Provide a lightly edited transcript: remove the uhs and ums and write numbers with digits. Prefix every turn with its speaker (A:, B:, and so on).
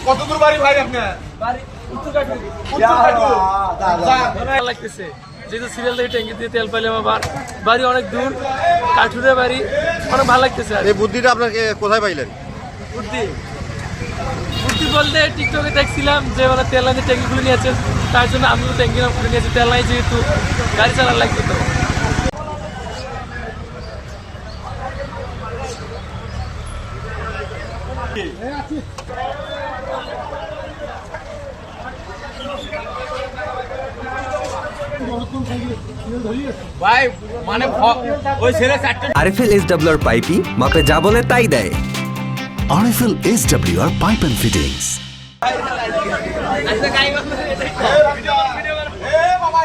A: কত দূর বাড়ি ভাই আপনার?
B: লাগতেছে যেহেতু সিরিয়াল থেকে ট্যাঙ্কি দিয়ে তেল পাইলাম, আবার বাড়ি অনেক দূর, কাঠুরে বাড়ি, অনেক ভালো লাগতেছে।
C: এই বুদ্ধিটা আপনাকে কোথায় পাইলেন?
B: বুদ্ধি বলতে টিকটকে দেখছিলাম যে ওরা তেল লাইনে ট্যাঙ্কি খুলে নিয়েছে, তার জন্য আমিও ট্যাঙ্কি খুলে নিয়েছি। তেল নাই যেহেতু গাড়ি চালার লাগবে তো।
A: ভাই মানে ওই ছেলে চারটে
D: আরএফএল এসডব্লিউআর পাইপই মাপে যা বলে তাই দেয়।
E: RFL SWR pipe and fittings.
A: বাবা